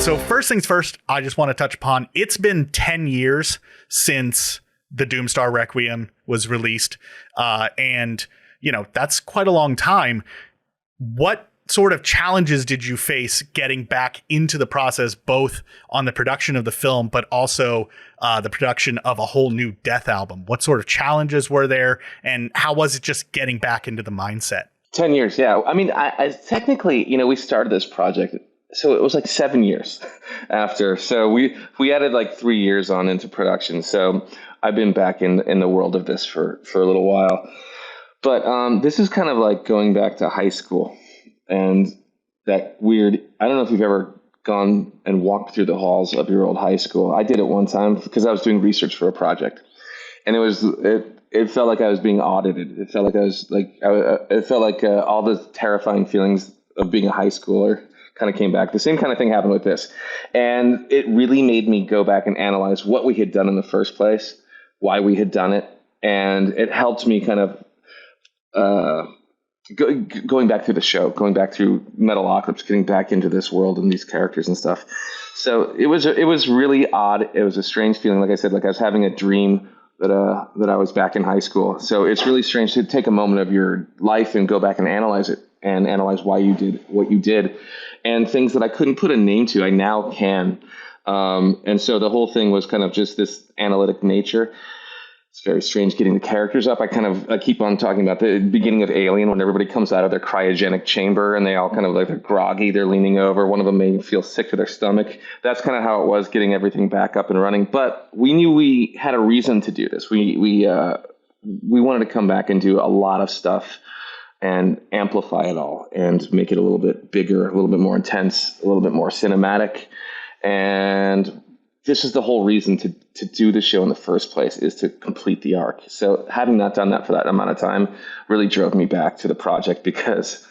So first things first, I just want to touch upon, it's been 10 years since the Doomstar Requiem was released. And, you know, that's quite a long time. What sort of challenges did you face getting back into the process, both on the production of the film, but also the production of a whole new Death album? What sort of challenges were there, and how was it just getting back into the mindset? 10 years, yeah. I mean, I technically, you know, we started this project, so it was like 7 years after. So we added like 3 years on into production. So I've been back in the world of this for a little while. But this is kind of like going back to high school. And that weird, I don't know if you've ever gone and walked through the halls of your old high school. I did it one time because I was doing research for a project. And it felt like I was being audited. It felt like all the terrifying feelings of being a high schooler kind of came back. The same kind of thing happened with this. And it really made me go back and analyze what we had done in the first place, why we had done it. And it helped me kind of going back through the show, going back through Metalocalypse, getting back into this world and these characters and stuff. So it was really odd. It was a strange feeling. Like I said, like I was having a dream that I was back in high school. So it's really strange to take a moment of your life and go back and analyze it and analyze why you did what you did, and things that I couldn't put a name to, I now can. And so the whole thing was kind of just this analytic nature. It's very strange getting the characters up. I keep on talking about the beginning of Alien when everybody comes out of their cryogenic chamber and they all kind of like they're groggy, they're leaning over. One of them may feel sick to their stomach. That's kind of how it was getting everything back up and running. But we knew we had a reason to do this. We wanted to come back and do a lot of stuff and amplify it all and make it a little bit bigger, a little bit more intense, a little bit more cinematic. And this is the whole reason to do the show in the first place, is to complete the arc. So having not done that for that amount of time really drove me back to the project, because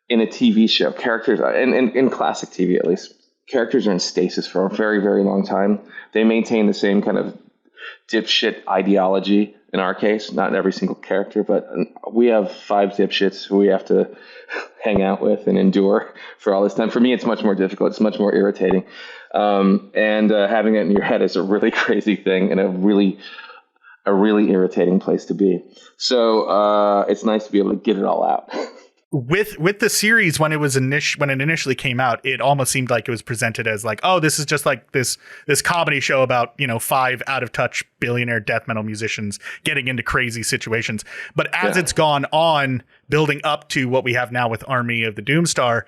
in a TV show, characters, and in classic TV at least, characters are in stasis for a very, very long time. They maintain the same kind of dipshit ideology. In our case, not every single character, but we have 5 dipshits who we have to hang out with and endure for all this time. For me, it's much more difficult. It's much more irritating. And having it in your head is a really crazy thing and a really irritating place to be. So it's nice to be able to get it all out. With the series, when it initially came out, it almost seemed like it was presented as like, oh, this is just like this comedy show about, you know, 5 out of touch billionaire death metal musicians getting into crazy situations. But as it's gone on, building up to what we have now with Army of the Doomstar,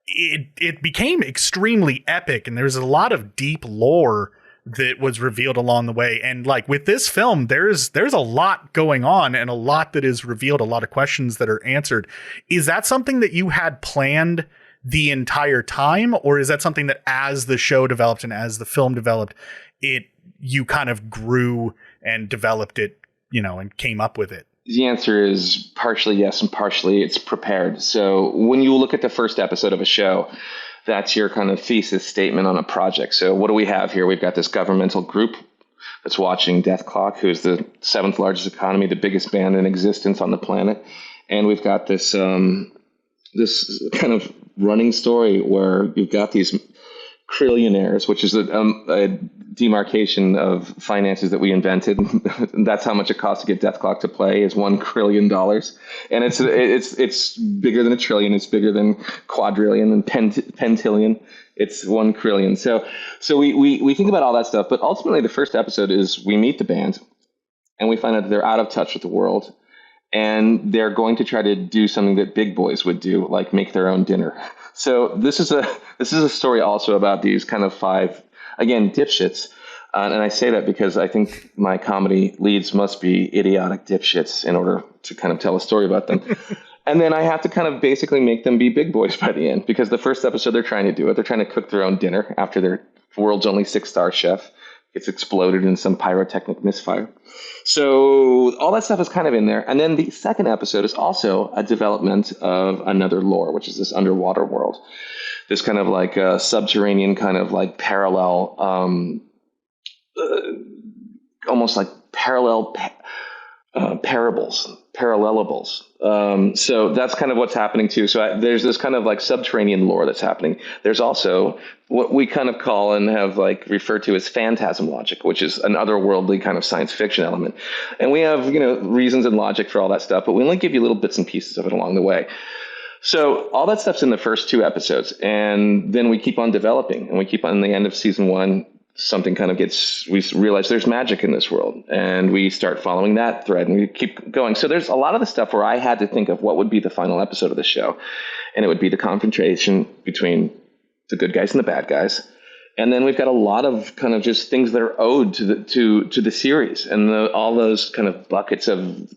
it became extremely epic, and there's a lot of deep lore that was revealed along the way. And like with this film, there's a lot going on and a lot that is revealed, a lot of questions that are answered. Is that something that you had planned the entire time, or is that something that as the show developed and as the film developed, you kind of grew and developed it, you know, and came up with it? The answer is partially yes and partially it's prepared. So when you look at the first episode of a show, that's your kind of thesis statement on a project. So what do we have here? We've got this governmental group that's watching Dethklok, who's the 7th largest economy, the biggest band in existence on the planet. And we've got this this kind of running story where you've got these trillionaires, which is a demarcation of finances that we invented. That's how much it costs to get Dethklok to play, is $1 trillion. And it's bigger than a trillion. It's bigger than quadrillion and pentillion. It's 1 trillion. So we think about all that stuff. But ultimately, the first episode is we meet the band and we find out that they're out of touch with the world. And they're going to try to do something that big boys would do, like make their own dinner. So this is a story also about these kind of 5, again, dipshits. And I say that because I think my comedy leads must be idiotic dipshits in order to kind of tell a story about them. And then I have to kind of basically make them be big boys by the end, because the first episode they're trying to do it. They're trying to cook their own dinner after their world's only 6-star chef gets exploded in some pyrotechnic misfire. So all that stuff is kind of in there. And then the second episode is also a development of another lore, which is this underwater world. This kind of like subterranean kind of like parallel, almost like parallel parallelables. So that's kind of what's happening too. So there's this kind of like subterranean lore that's happening. There's also what we kind of call and have like referred to as phantasm logic, which is an otherworldly kind of science fiction element. And we have, reasons and logic for all that stuff, but we only give you little bits and pieces of it along the way. So all that stuff's in the first 2 episodes, and then we keep on developing, and we keep on the end of season 1. Something kind of we realize there's magic in this world, and we start following that thread, and we keep going. So there's a lot of the stuff where I had to think of what would be the final episode of the show, and it would be the confrontation between the good guys and the bad guys. And then we've got a lot of kind of just things that are owed to the series, and all those kind of buckets of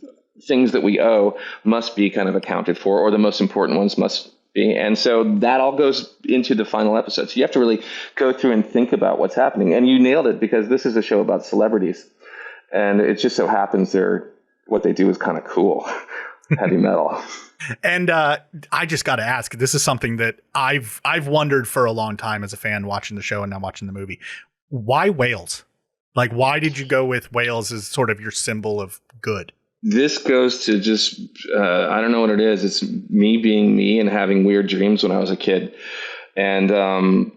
things that we owe must be kind of accounted for, or the most important ones must be. And so that all goes into the final episode. So you have to really go through and think about what's happening. And you nailed it, because this is a show about celebrities. And it just so happens what they do is kind of cool. Heavy metal. And I just got to ask, this is something that I've wondered for a long time as a fan watching the show and now watching the movie. Why whales? Like, why did you go with whales as sort of your symbol of good? This goes to just, I don't know what it is. It's me being me and having weird dreams when I was a kid, and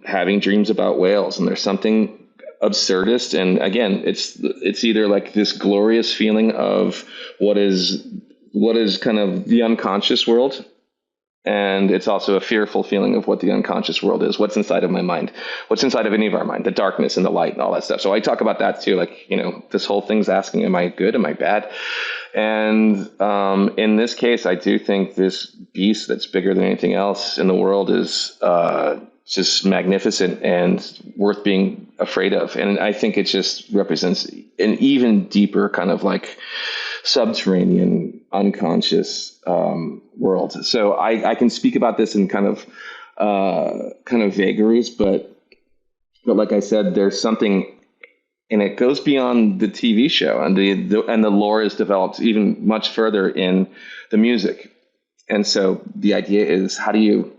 having dreams about whales. And there's something absurdist. And again, it's either like this glorious feeling of what is kind of the unconscious world. And it's also a fearful feeling of what the unconscious world is, what's inside of my mind, what's inside of any of our mind, the darkness and the light and all that stuff. So I talk about that too. Like, this whole thing's asking, am I good? Am I bad? And in this case, I do think this beast that's bigger than anything else in the world is just magnificent and worth being afraid of. And I think it just represents an even deeper kind of like subterranean, unconscious world. So I can speak about this in kind of vagaries, but like I said, there's something. And it goes beyond the TV show, and the lore is developed even much further in the music. And so the idea is, how do you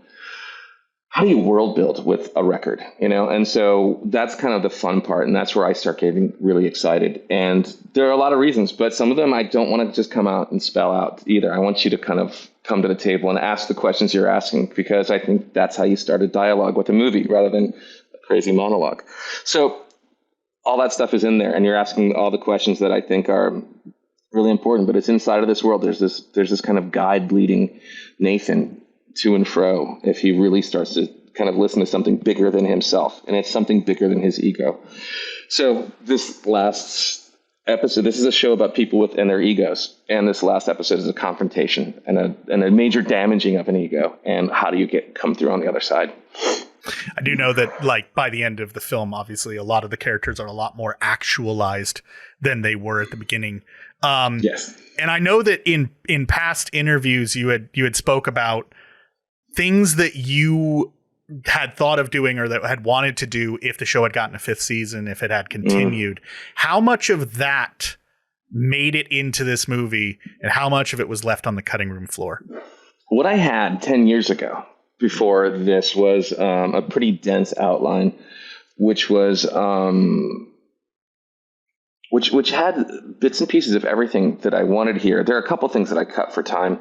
world build with a record, And so that's kind of the fun part, and that's where I start getting really excited. And there are a lot of reasons, but some of them I don't want to just come out and spell out either. I want you to kind of come to the table and ask the questions you're asking, because I think that's how you start a dialogue with a movie rather than a crazy monologue. So all that stuff is in there, and you're asking all the questions that I think are really important. But it's inside of this world. There's this kind of guide leading Nathan to and fro if he really starts to kind of listen to something bigger than himself, and it's something bigger than his ego. So this last episode, this is a show about people and their egos, and this last episode is a confrontation and a major damaging of an ego, and how do you come through on the other side? I do know that, like, by the end of the film, obviously, a lot of the characters are a lot more actualized than they were at the beginning. Yes. And I know that in past interviews, you had spoke about things that you had thought of doing or that had wanted to do if the show had gotten a 5th season, if it had continued. How much of that made it into this movie, and how much of it was left on the cutting room floor? What I had 10 years ago before this was a pretty dense outline, which was which had bits and pieces of everything that I wanted here. There are a couple things that I cut for time,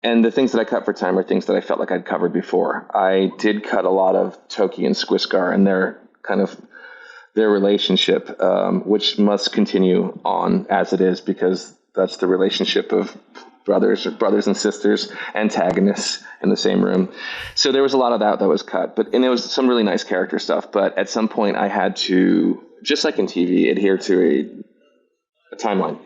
and the things that I cut for time are things that I felt like I'd covered before. I did cut a lot of Toki and Skwisgaar and their relationship, which must continue on as it is, because that's the relationship of brothers and sisters, antagonists in the same room. So there was a lot of that was cut, and there was some really nice character stuff. But at some point I had to, just like in TV, adhere to a timeline.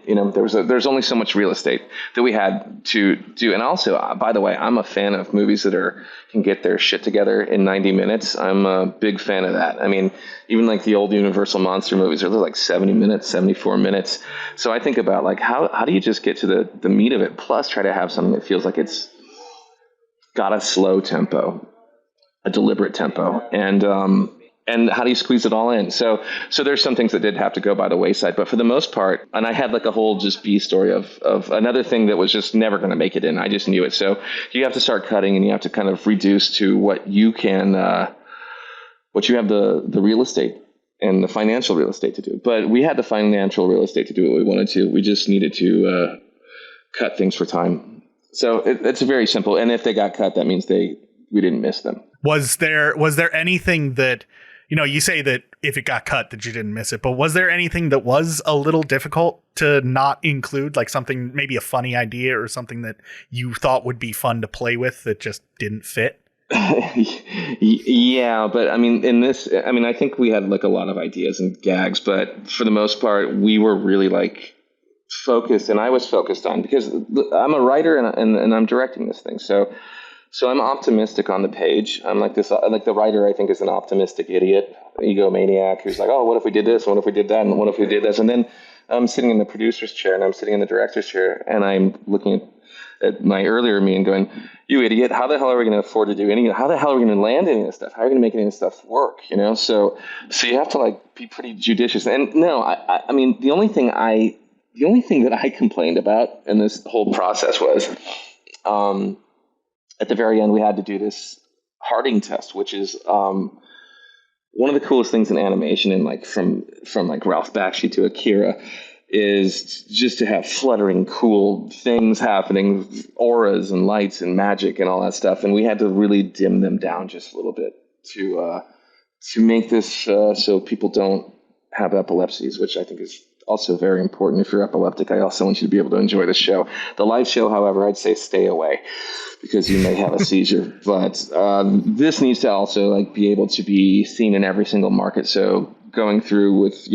There's only so much real estate that we had to do. And also, by the way, I'm a fan of movies that can get their shit together in 90 minutes. I'm a big fan of that. I mean, even like the old Universal monster movies are like 70 minutes, 74 minutes. So I think about like, how do you just get to the meat of it, plus try to have something that feels like it's got a slow tempo, a deliberate tempo, and how do you squeeze it all in? So there's some things that did have to go by the wayside, but for the most part, and I had like a whole just B story of another thing that was just never going to make it in. I just knew it. So you have to start cutting, and you have to kind of reduce to what you can, what you have the real estate and the financial real estate to do it. But we had the financial real estate to do what we wanted to. We just needed to cut things for time. So it's very simple. And if they got cut, that means we didn't miss them. Was there anything that, you say that if it got cut that you didn't miss it, but was there anything that was a little difficult to not include, like something, maybe a funny idea or something that you thought would be fun to play with that just didn't fit? Yeah, but I mean, I think we had like a lot of ideas and gags, but for the most part, we were really like focused, and I was focused on, because I'm a writer and I'm directing this thing, so I'm optimistic on the page. I'm like this, like the writer, I think, is an optimistic idiot, egomaniac who's like, oh, what if we did this? What if we did that? And what if we did this? And then I'm sitting in the producer's chair and I'm sitting in the director's chair, and I'm looking at my earlier me and going, you idiot, how the hell are we going to afford to do how the hell are we going to land any of this stuff? How are we going to make any of this stuff work? So you have to like be pretty judicious. And no, I mean, the only thing that I complained about in this whole process was, at the very end, we had to do this Harding test, which is one of the coolest things in animation, and like from like Ralph Bakshi to Akira, is just to have fluttering, cool things happening, auras and lights and magic and all that stuff. And we had to really dim them down just a little bit to make this so people don't have epilepsies, which I think is also very important. If you're epileptic, I also want you to be able to enjoy the show. The live show, however, I'd say stay away because you may have a seizure. But this needs to also like be able to be seen in every single market. So going through with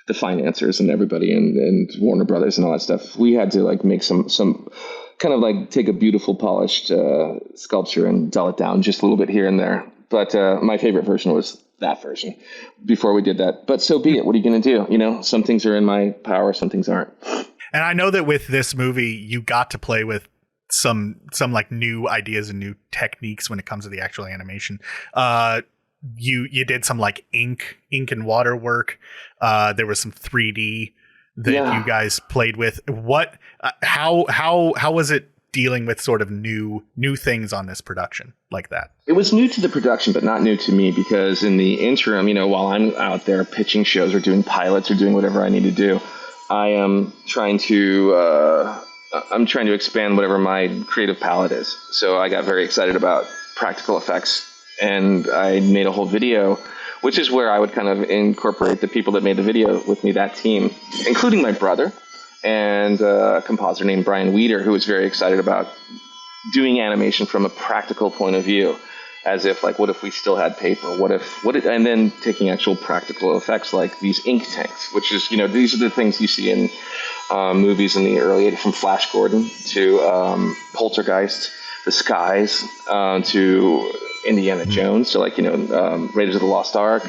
the financiers and everybody and Warner Brothers and all that stuff, we had to like make some kind of like take a beautiful polished sculpture and dull it down just a little bit here and there. But my favorite version was that version before we did that. But so be it. What are you going to do? Some things are in my power, some things aren't. And I know that with this movie, you got to play with some like new ideas and new techniques when it comes to the actual animation. You did some like ink and water work. There was some 3D that you guys played with. What? How was it dealing with sort of new things on this production like that? It was new to the production, but not new to me, because in the interim, while I'm out there pitching shows or doing pilots or doing whatever I need to do, I am trying to expand whatever my creative palette is. So I got very excited about practical effects, and I made a whole video, which is where I would kind of incorporate the people that made the video with me, that team, including my brother and a composer named Brian Weeder, who was very excited about doing animation from a practical point of view, as if like, what if we still had paper? And then taking actual practical effects like these ink tanks, which is, these are the things you see in movies in the early 80s, from Flash Gordon to Poltergeist, The Skies, to Indiana Jones, so like, Raiders of the Lost Ark,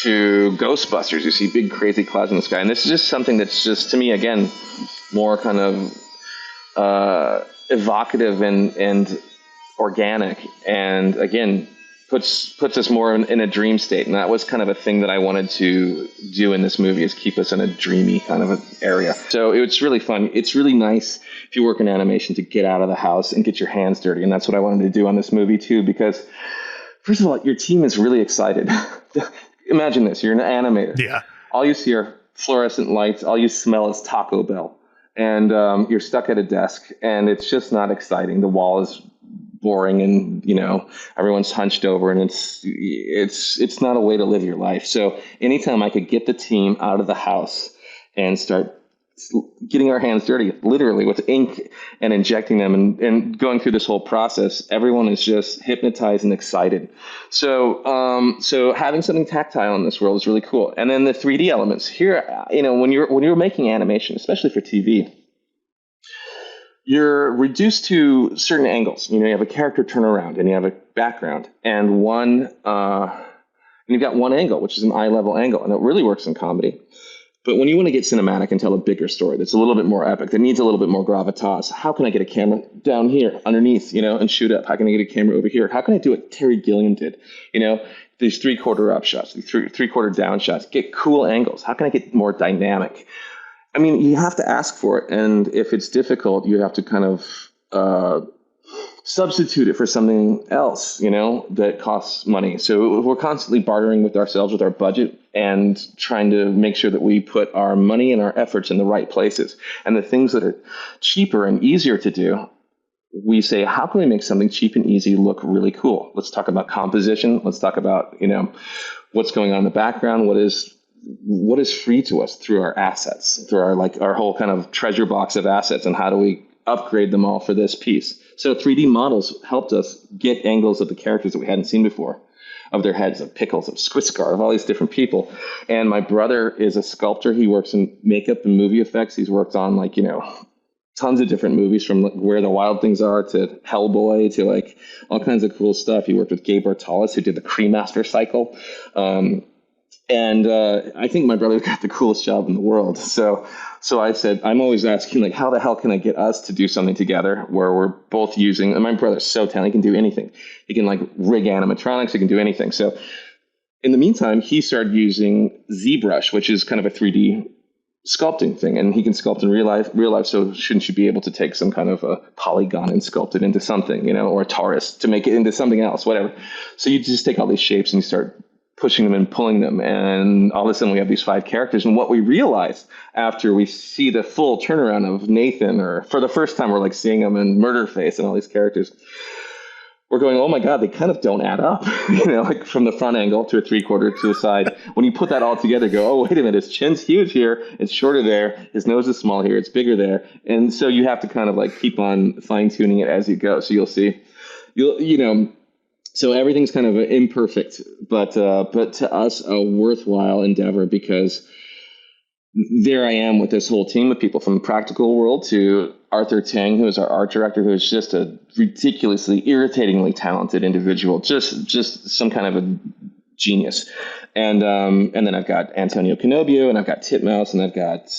to Ghostbusters. You see big crazy clouds in the sky, and this is just something that's just, to me, again, more kind of evocative and organic, and again puts us more in a dream state. And that was kind of a thing that I wanted to do in this movie, is keep us in a dreamy kind of an area. So it's really fun. It's really nice if you work in animation to get out of the house and get your hands dirty, and that's what I wanted to do on this movie too, because first of all, your team is really excited. Imagine this, you're an animator. Yeah. All you see are fluorescent lights. All you smell is Taco Bell. And you're stuck at a desk, and it's just not exciting. The wall is boring, and everyone's hunched over, and it's not a way to live your life. So anytime I could get the team out of the house and start getting our hands dirty, literally with ink, and injecting them and going through this whole process, everyone is just hypnotized and excited. So having something tactile in this world is really cool. And then the 3D elements here, when you're making animation, especially for TV, you're reduced to certain angles. You have a character turn around, and you have a background, and you've got one angle, which is an eye level angle, and it really works in comedy. But when you want to get cinematic and tell a bigger story that's a little bit more epic, that needs a little bit more gravitas, how can I get a camera down here underneath, and shoot up? How can I get a camera over here? How can I do what Terry Gilliam did? These 3/4 up shots, these 3/4 down shots, get cool angles. How can I get more dynamic? I mean, you have to ask for it. And if it's difficult, you have to kind of substitute it for something else, that costs money. So we're constantly bartering with ourselves, with our budget, and trying to make sure that we put our money and our efforts in the right places. And the things that are cheaper and easier to do, we say, how can we make something cheap and easy look really cool? Let's talk about composition. Let's talk about, what's going on in the background. What is free to us through our assets, through our whole kind of treasure box of assets, and how do we upgrade them all for this piece? So 3D models helped us get angles of the characters that we hadn't seen before, of their heads, of Pickles, of Squiscar, of all these different people. And my brother is a sculptor. He works in makeup and movie effects. He's worked on tons of different movies, from Where the Wild Things Are to Hellboy to all kinds of cool stuff. He worked with Gabe Bartalis, who did the Cremaster cycle. And I think my brother got the coolest job in the world. So I said, I'm always asking, how the hell can I get us to do something together where we're both using, and my brother's so talented, he can do anything. He can rig animatronics, he can do anything. So in the meantime, he started using ZBrush, which is kind of a 3D sculpting thing, and he can sculpt in real life. So shouldn't you be able to take some kind of a polygon and sculpt it into something, or a torus to make it into something else, whatever. So you just take all these shapes and you start pushing them and pulling them, and all of a sudden we have these 5 characters. And what we realize after we see the full turnaround of Nathan, or for the first time we're seeing him in Murderface and all these characters, we're going, oh my God, they kind of don't add up. From the front angle to a 3/4 to a side. When you put that all together, go, oh, wait a minute, his chin's huge here, it's shorter there, his nose is small here, it's bigger there. And so you have to kind of keep on fine tuning it as you go. So you'll see, so everything's kind of imperfect, but to us, a worthwhile endeavor, because there I am with this whole team of people, from Practical World to Arthur Tang, who is our art director, who is just a ridiculously, irritatingly talented individual, just some kind of a genius. And then I've got Antonio Canobio, and I've got Titmouse, and I've got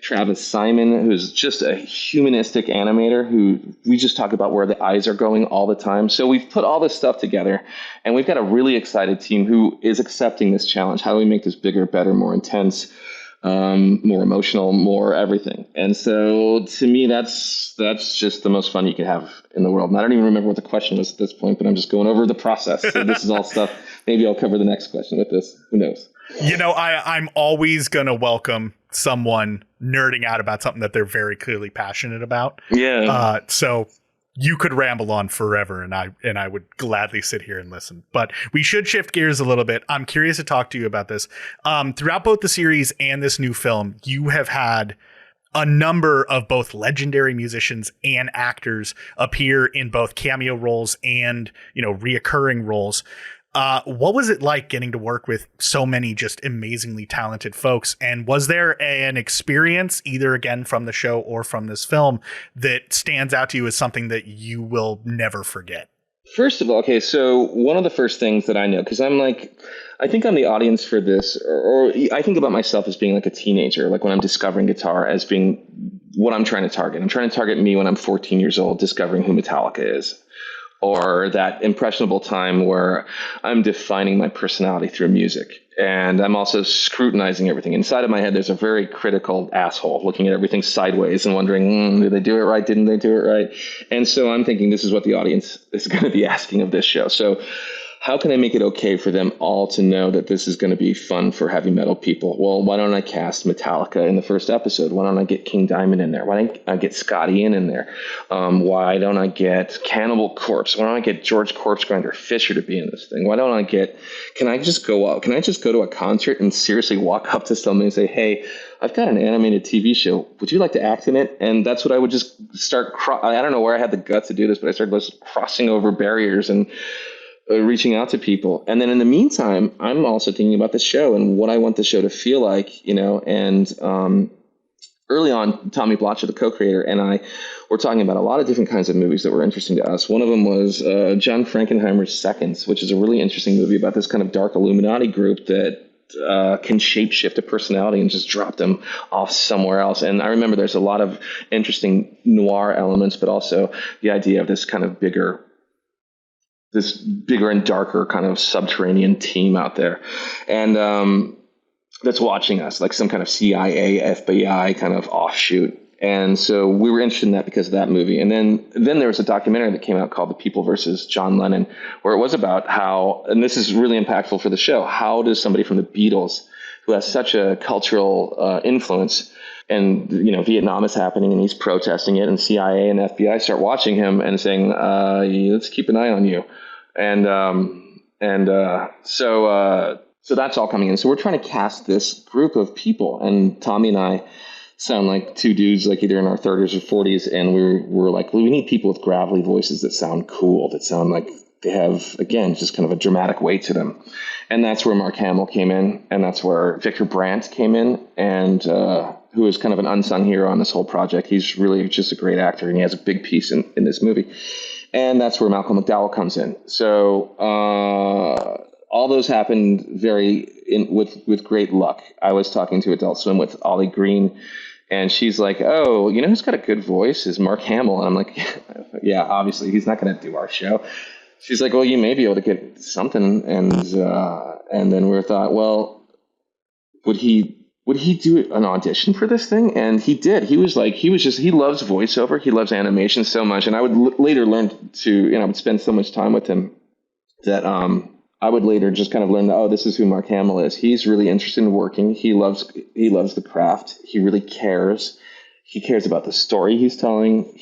Travis Simon, who's just a humanistic animator who we just talk about where the eyes are going all the time. So we've put all this stuff together, and we've got a really excited team who is accepting this challenge. How do we make this bigger, better, more intense, more emotional, more everything? And so to me, that's just the most fun you can have in the world. And I don't even remember what the question was at this point, but I'm just going over the process. So this is all stuff. Maybe I'll cover the next question with this. Who knows? I'm always going to welcome someone nerding out about something that they're very clearly passionate about. Yeah. So you could ramble on forever, and I would gladly sit here and listen. But we should shift gears a little bit. I'm curious to talk to you about this. Throughout both the series and this new film, you have had a number of both legendary musicians and actors appear in both cameo roles and, reoccurring roles. What was it like getting to work with so many just amazingly talented folks? And was there an experience, either again from the show or from this film, that stands out to you as something that you will never forget? First of all, okay, so one of the first things that I know, because I think I'm the audience for this, or I think about myself as being a teenager, when I'm discovering guitar, as being what I'm trying to target. I'm trying to target me when I'm 14 years old, discovering who Metallica is. Or that impressionable time where I'm defining my personality through music. And I'm also scrutinizing everything. Inside of my head, there's a very critical asshole looking at everything sideways and wondering, did they do it right? Didn't they do it right? And so I'm thinking this is what the audience is going to be asking of this show. So how can I make it okay for them all to know that this is going to be fun for heavy metal people? Well, why don't I cast Metallica in the first episode? Why don't I get King Diamond in there? Why don't I get Scotty in there? Why don't I get Cannibal Corpse? Why don't I get George Corpsegrinder Fisher to be in this thing? Why don't I can I just go to a concert and seriously walk up to somebody and say, hey, I've got an animated TV show. Would you like to act in it? And that's what I would just start. I don't know where I had the guts to do this, but I started just crossing over barriers and reaching out to people. And then in the meantime, I'm also thinking about the show and what I want the show to feel like, and early on, Tommy Blotcher, the co-creator, and I were talking about a lot of different kinds of movies that were interesting to us. One of them was John Frankenheimer's Seconds, which is a really interesting movie about this kind of dark Illuminati group that can shapeshift a personality and just drop them off somewhere else. And I remember there's a lot of interesting noir elements, but also the idea of this kind of bigger and darker kind of subterranean team out there. And that's watching us, like some kind of CIA, FBI kind of offshoot. And so we were interested in that because of that movie. And then there was a documentary that came out called The People versus John Lennon, where it was about how, and this is really impactful for the show, how does somebody from the Beatles, who has such a cultural influence, and Vietnam is happening and he's protesting it, and CIA and FBI start watching him and saying, let's keep an eye on you. So that's all coming in. So we're trying to cast this group of people, and Tommy and I sound like two dudes, like either in our 30s or 40s, and we're like, we need people with gravelly voices that sound cool, that sound like they have, again, just kind of a dramatic weight to them. And that's where Mark Hamill came in, and that's where Victor Brandt came in, and who is kind of an unsung hero on this whole project. He's really just a great actor, and he has a big piece in this movie. And that's where Malcolm McDowell comes in. So all those happened with great luck. I was talking to Adult Swim with Ollie Green, and she's like, oh, who's got a good voice is Mark Hamill. And I'm like, yeah, obviously he's not going to do our show. She's like, well, you may be able to get something. And then we thought, well, would he do an audition for this thing? And he did. He loves voiceover. He loves animation so much. And I would later learn to, I would spend so much time with him that I would later just kind of learn that, this is who Mark Hamill is. He's really interested in working. He loves the craft. He really cares. He cares about the story he's telling.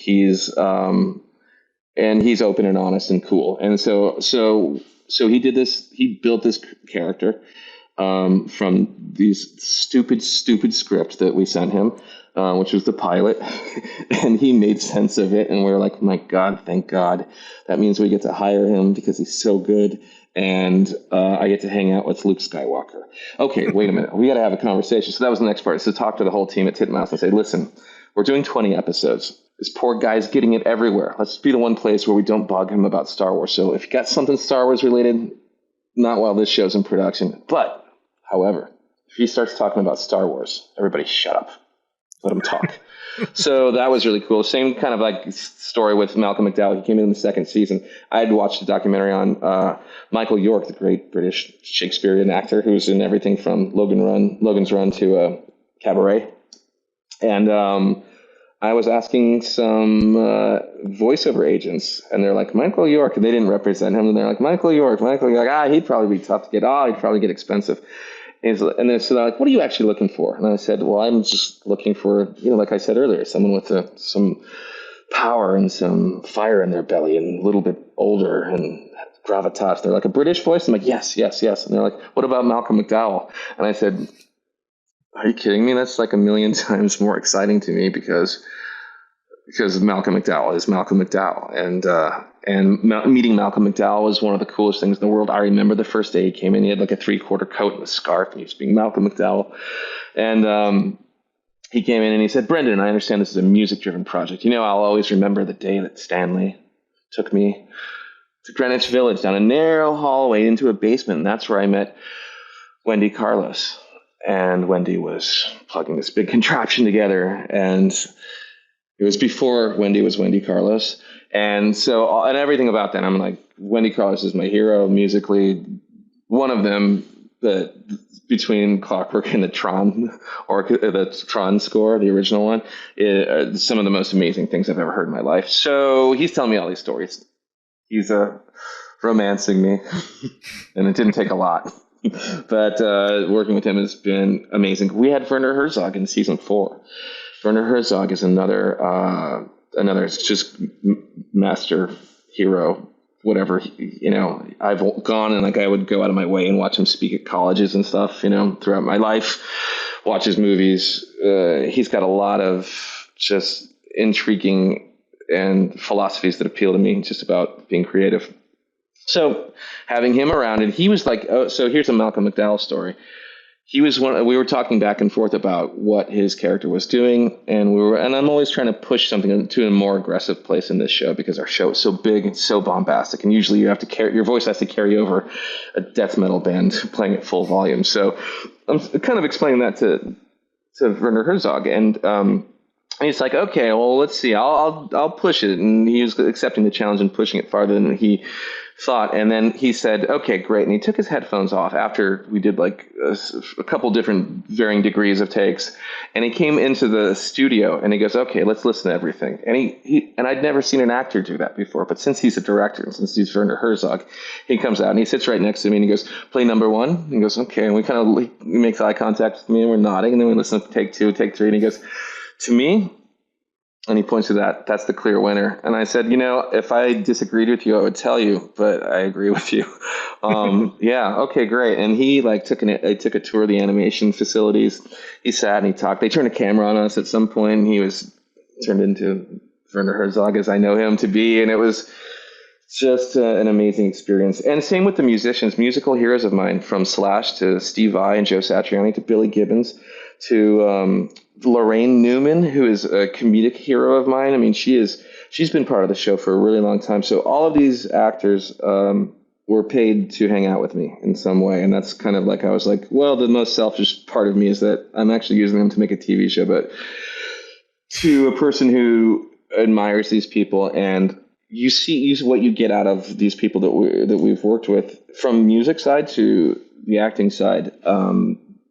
And he's open and honest and cool. And so he did this. He built this character from these stupid scripts that we sent him, which was the pilot, and he made sense of it. And we were like, my God, thank God. That means we get to hire him because he's so good. And I get to hang out with Luke Skywalker. Okay, wait a minute. We got to have a conversation. So that was the next part. So talk to the whole team at Titmouse and say, listen, we're doing 20 episodes. This poor guy's getting it everywhere. Let's be the one place where we don't bug him about Star Wars. So if you got something Star Wars related, not while this show's in production. But, however, if he starts talking about Star Wars, everybody shut up. Let him talk. So that was really cool. Same kind of like story with Malcolm McDowell. He came in the second season. I had watched a documentary on Michael York, the great British Shakespearean actor who's in everything from Logan's Run to Cabaret. And I was asking some voiceover agents, and they're like, Michael York, and they didn't represent him. And they're like, Michael York, he'd probably be tough to get. He'd probably get expensive. And then so they're like, what are you actually looking for? And I said, well, I'm just looking for, like I said earlier, someone with some power and some fire in their belly and a little bit older and gravitas. They're like, a British voice? I'm like, yes. And they're like, what about Malcolm McDowell? And I said, are you kidding me? That's like a million times more exciting to me because Malcolm McDowell is Malcolm McDowell. And meeting Malcolm McDowell was one of the coolest things in the world. I remember the first day he came in, he had like a 3/4 coat and a scarf, and he was being Malcolm McDowell. And he came in and he said, Brendon, I understand this is a music-driven project. I'll always remember the day that Stanley took me to Greenwich Village down a narrow hallway into a basement, and that's where I met Wendy Carlos. And Wendy was plugging this big contraption together, and it was before Wendy was Wendy Carlos. And so, and everything about that, I'm like, Wendy Carlos is my hero musically. One of them, between Clockwork and the Tron score, the original one, is some of the most amazing things I've ever heard in my life. So he's telling me all these stories. He's romancing me, and it didn't take a lot. But working with him has been amazing. We had Werner Herzog in season 4. Werner Herzog is another just master hero, whatever. I've gone and I would go out of my way and watch him speak at colleges and stuff, throughout my life, watch his movies. He's got a lot of just intriguing and philosophies that appeal to me, just about being creative. So having him around, and he was like, so here's a Malcolm McDowell story. He was we were talking back and forth about what his character was doing, and I'm always trying to push something to a more aggressive place in this show because our show is so big and so bombastic, and usually your voice has to carry over a death metal band playing at full volume. So I'm kind of explaining that to Werner Herzog, and And he's like, okay, well, let's see. I'll push it. And he was accepting the challenge and pushing it farther than he thought. And then he said, okay, great. And he took his headphones off after we did like a couple different varying degrees of takes. And he came into the studio and he goes, okay, let's listen to everything. And and I'd never seen an actor do that before. But since he's a director and since he's Werner Herzog, he comes out and he sits right next to me and he goes, play number one. And he goes, okay. And he makes eye contact with me and we're nodding. And then we listen to take two, take three. And he goes, to me, and he points to that's the clear winner. And I said, if I disagreed with you, I would tell you, but I agree with you. Yeah, okay, great. And he took a tour of the animation facilities. He sat and he talked. They turned a camera on us at some point, and he was turned into Werner Herzog as I know him to be. And it was just an amazing experience. And same with the musicians, musical heroes of mine, from Slash to Steve Vai and Joe Satriani to Billy Gibbons to Lorraine Newman, who is a comedic hero of mine. I mean, she's been part of the show for a really long time. So all of these actors were paid to hang out with me in some way. And that's kind of like, I was like, well, the most selfish part of me is that I'm actually using them to make a TV show. But to a person who admires these people, and you see what you get out of these people that we've worked with, from music side to the acting side,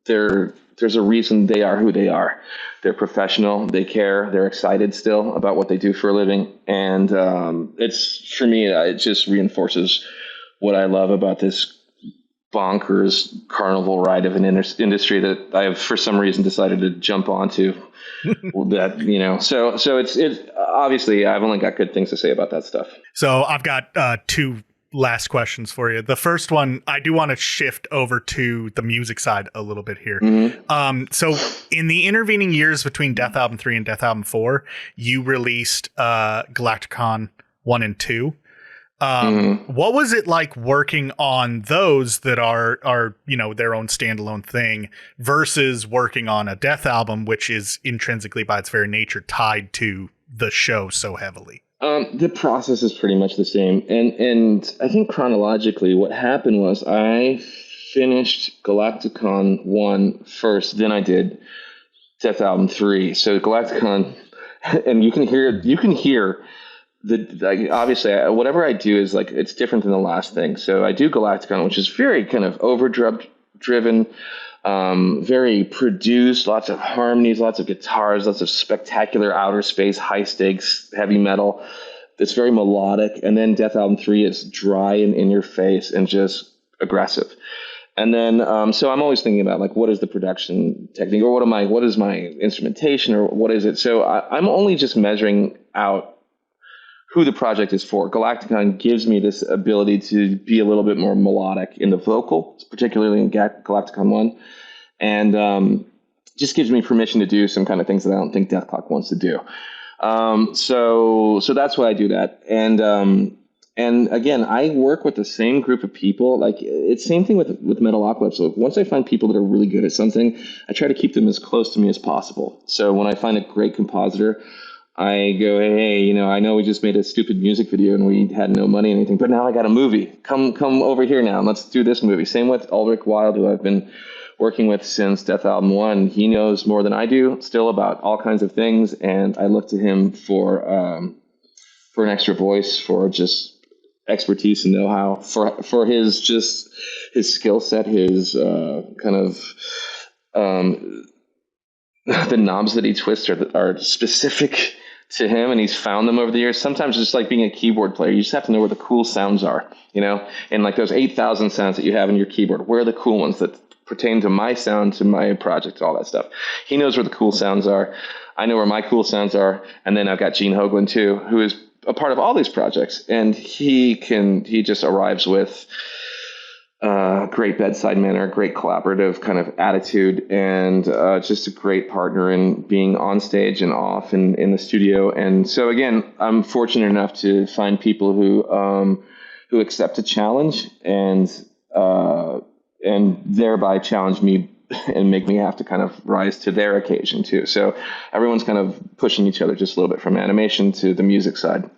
there's a reason they are who they are. They're professional. They care. They're excited still about what they do for a living. And it's, for me, it just reinforces what I love about this bonkers carnival ride of an industry that I have, for some reason, decided to jump onto. So it's obviously, I've only got good things to say about that stuff. So I've got two last questions for you. The first one, I do want to shift over to the music side a little bit here. Mm-hmm. So in the intervening years between Death Album 3 and Death Album 4, you released Galacticon 1 and 2. What was it like working on those that are their own standalone thing versus working on a Death album, which is intrinsically by its very nature tied to the show so heavily? The process is pretty much the same. And I think chronologically what happened was I finished Galacticon 1 first, then I did Death Album 3. So Galacticon, and you can hear obviously whatever I do is it's different than the last thing. So I do Galacticon, which is very kind of overdriven, very produced, lots of harmonies, lots of guitars, lots of spectacular outer space, high stakes, heavy metal. It's very melodic. And then Death Album 3 is dry and in your face and just aggressive. And then, so I'm always thinking about what is the production technique, or what is my instrumentation, or what is it? So I'm only just measuring out who the project is for. Galacticon gives me this ability to be a little bit more melodic in the vocal, particularly in Galacticon 1, and just gives me permission to do some kind of things that I don't think Dethklok wants to do. So that's why I do that. And again, I work with the same group of people. It's same thing with Metalocalypse. So once I find people that are really good at something, I try to keep them as close to me as possible. So when I find a great compositor, I go, hey, I know we just made a stupid music video and we had no money or anything, but now I got a movie. Come over here now and let's do this movie. Same with Ulrich Wilde, who I've been working with since Death Album 1. He knows more than I do still about all kinds of things, and I look to him for an extra voice, for just expertise and know-how, for his skill set, his kind of the knobs that he twists are specific to him, and he's found them over the years. Sometimes just like being a keyboard player, you just have to know where the cool sounds are, and those 8,000 sounds that you have in your keyboard, where are the cool ones that pertain to my sound, to my project, all that stuff. He knows where the cool sounds are. I know where my cool sounds are. And then I've got Gene Hoglan too, who is a part of all these projects, and he just arrives with great bedside manner, great collaborative kind of attitude, and just a great partner in being on stage and off and in the studio. And so again, I'm fortunate enough to find people who accept a challenge and thereby challenge me and make me have to kind of rise to their occasion too. So everyone's kind of pushing each other just a little bit, from animation to the music side.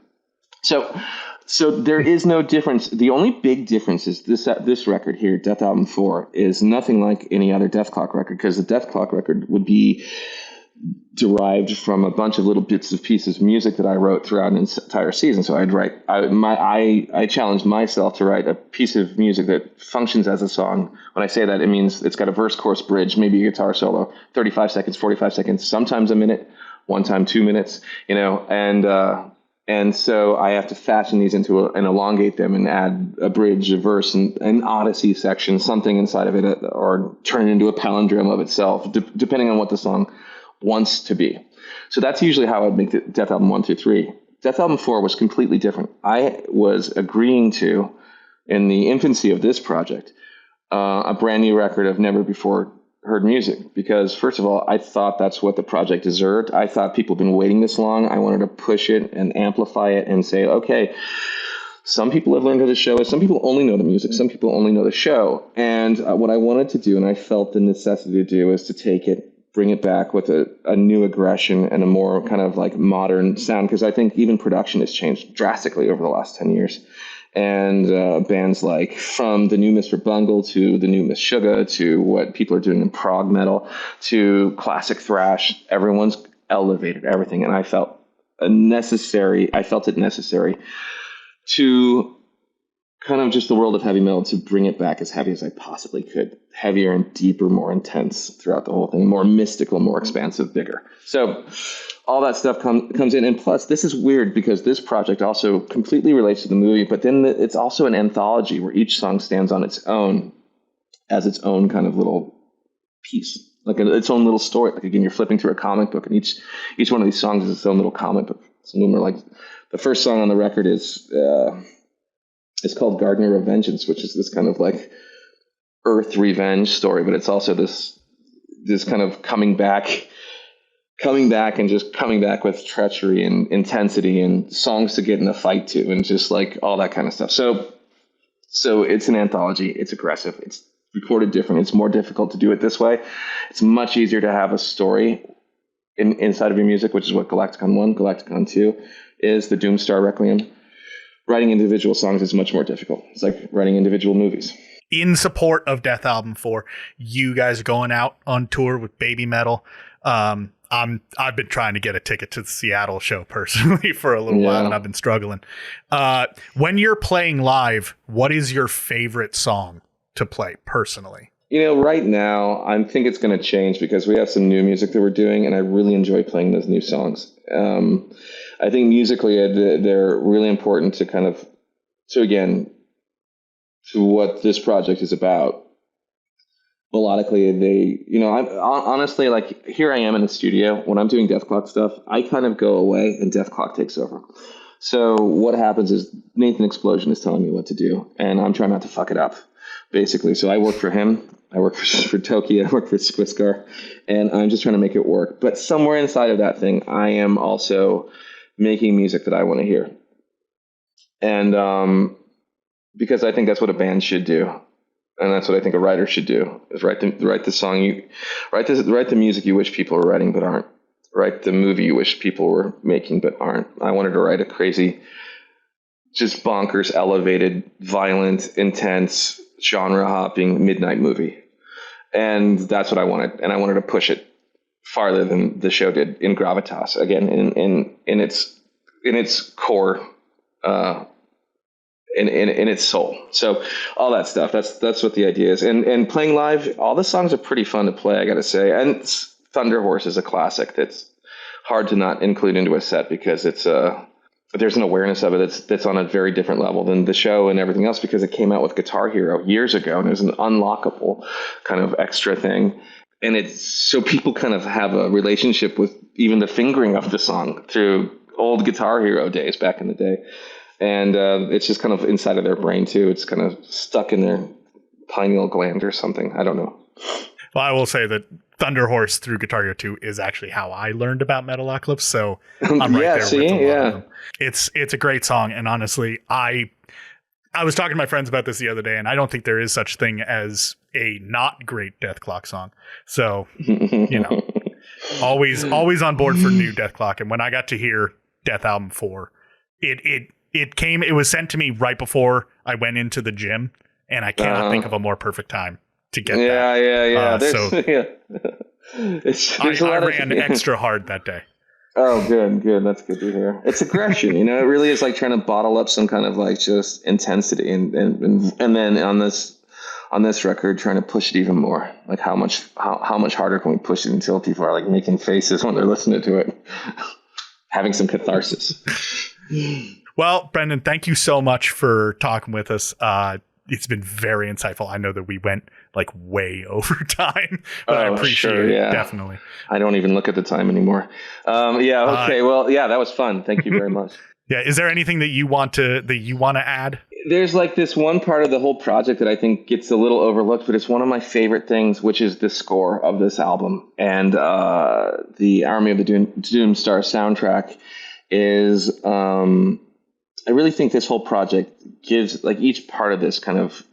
So there is no difference. The only big difference is this record here, Death Album 4, is nothing like any other Dethklok record, because the Dethklok record would be derived from a bunch of little bits of pieces of music that I wrote throughout an entire season. So I challenged myself to write a piece of music that functions as a song. When I say that, it means it's got a verse, chorus, bridge, maybe a guitar solo, 35 seconds, 45 seconds, sometimes a minute, one time 2 minutes, and so I have to fashion these into and elongate them and add a bridge, a verse, and an Odyssey section, something inside of it, or turn it into a palindrome of itself, depending on what the song wants to be. So that's usually how I would make the Death Album 1 through 3. Death Album 4 was completely different. I was agreeing to, in the infancy of this project, a brand new record of never before heard music, because first of all, I thought that's what the project deserved. I thought people have been waiting this long. I wanted to push it and amplify it and say, okay, some people have learned who the show is. Some people only know the music. Some people only know the show. And what I wanted to do, and I felt the necessity to do, is to take it, bring it back with a new aggression and a more kind of like modern sound, because I think even production has changed drastically over the last 10 years. And bands like from the new Mr. Bungle to the new Miss Sugar to what people are doing in prog metal to classic thrash, everyone's elevated everything. And I felt it necessary to kind of just the world of heavy metal to bring it back as heavy as I possibly could. Heavier and deeper, more intense throughout the whole thing, more mystical, more expansive, bigger. So all that stuff comes in. And plus, this is weird because this project also completely relates to the movie, but then it's also an anthology where each song stands on its own as its own kind of little piece, like its own little story. Like, again, you're flipping through a comic book, and each one of these songs is its own little comic book. Some of them are like, the first song on the record is it's called Gardener of Vengeance, which is this kind of like Earth revenge story, but it's also this kind of coming back and just coming back with treachery and intensity and songs to get in a fight to and just like all that kind of stuff. So it's an anthology. It's aggressive. It's recorded different. It's more difficult to do it this way. It's much easier to have a story inside of your music, which is what Galacticon 1, Galacticon 2 is, the Doomstar Requiem. Writing individual songs is much more difficult. It's like writing individual movies. In support of Death Album 4, you guys going out on tour with Baby Metal. I've been trying to get a ticket to the Seattle show personally for a little while, and I've been struggling. When you're playing live, what is your favorite song to play personally? Right now, I think it's going to change because we have some new music that we're doing, and I really enjoy playing those new songs. I think musically, they're really important to kind of, to what this project is about. Melodically, honestly, like, here I am in the studio. When I'm doing Dethklok stuff, I kind of go away and Dethklok takes over. So what happens is Nathan Explosion is telling me what to do, and I'm trying not to fuck it up, basically. So I work for him. I work for Toki. I work for Squiscar, and I'm just trying to make it work. But somewhere inside of that thing, I am also making music that I want to hear. And because I think that's what a band should do. And that's what I think a writer should do, is write the song write the music you wish people were writing but aren't. Write the movie you wish people were making but aren't. I wanted to write a crazy, just bonkers, elevated, violent, intense, genre hopping midnight movie. And that's what I wanted. And I wanted to push it farther than the show did in gravitas. Again, in its core, in its soul. So all that stuff, that's what the idea is. And playing live, all the songs are pretty fun to play, I gotta say. And Thunder Horse is a classic that's hard to not include into a set because it's there's an awareness of it that's on a very different level than the show and everything else, because it came out with Guitar Hero years ago, and there's an unlockable kind of extra thing. And it's so people kind of have a relationship with even the fingering of the song through old Guitar Hero days back in the day. And it's just kind of inside of their brain, too. It's kind of stuck in their pineal gland or something. I don't know. Well, I will say that Thunder Horse through Guitar Hero 2 is actually how I learned about Metalocalypse. So I'm right there with a lot of them. It's a great song. And honestly, I was talking to my friends about this the other day, and I don't think there is such thing as a not great Dethklok song. So, always on board for new Dethklok. And when I got to hear Death Album 4, it was sent to me right before I went into the gym, and I cannot think of a more perfect time to get that. Yeah. There's a I lot ran extra hard that day. Oh, good. That's good to hear. It's aggression, you know. It really is like trying to bottle up some kind of like just intensity, and then on this record, trying to push it even more. Like how much harder can we push it until people are like making faces when they're listening to it, having some catharsis. Well, Brendon, thank you so much for talking with us. It's been very insightful. I know that we went like way over time, but I appreciate it. Definitely. I don't even look at the time anymore. Okay. That was fun. Thank you very much. Yeah. Is there anything that you want to add? There's like this one part of the whole project that I think gets a little overlooked, but it's one of my favorite things, which is the score of this album. And the Army of the Doomstar soundtrack is, I really think this whole project gives, like, each part of this kind of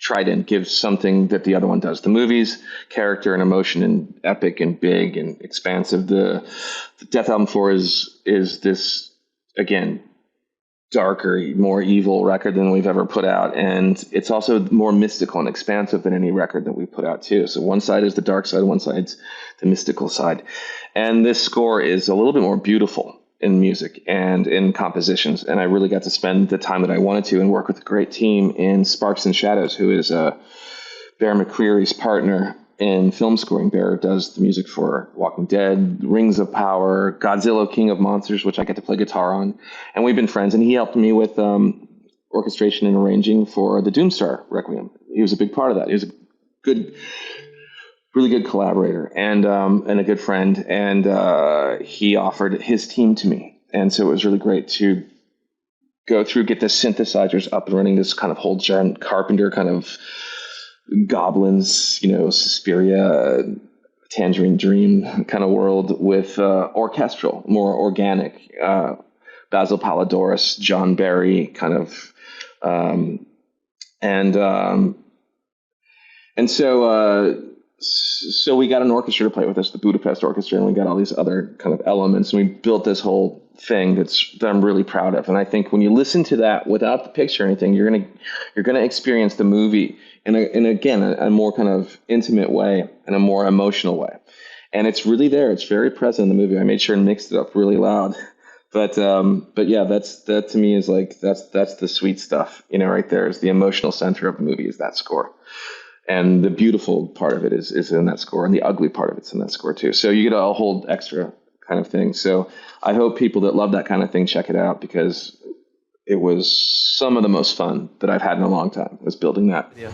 trident gives something that the other one does. The movie's character and emotion and epic and big and expansive. The Death Album 4 is this, again, darker, more evil record than we've ever put out. And it's also more mystical and expansive than any record that we put out too. So one side is the dark side, one side's the mystical side. And this score is a little bit more beautiful in music and in compositions. And I really got to spend the time that I wanted to and work with a great team in Sparks and Shadows, who is Bear McCreary's partner in film scoring. Bear does the music for Walking Dead, Rings of Power, Godzilla, King of Monsters, which I get to play guitar on. And we've been friends. And he helped me with orchestration and arranging for the Doomstar Requiem. He was a big part of that. He was a really good collaborator and a good friend. And he offered his team to me. And so it was really great to go through, get the synthesizers up and running, this kind of whole John Carpenter kind of goblins, Suspiria, Tangerine Dream kind of world with orchestral, more organic, Basil Palladores, John Barry kind of, and so we got an orchestra to play with us, the Budapest Orchestra, and we got all these other kind of elements, and we built this whole thing that I'm really proud of. And I think when you listen to that without the picture or anything, you're gonna experience the movie in a more kind of intimate way and a more emotional way. And it's really there. It's very present in the movie. I made sure and mixed it up really loud. But yeah, that to me is like that's the sweet stuff. Right there is the emotional center of the movie, is that score. And the beautiful part of it is in that score, and the ugly part of it's in that score too. So you get a whole extra kind of thing. So I hope people that love that kind of thing check it out, because it was some of the most fun that I've had in a long time, was building that. Yeah.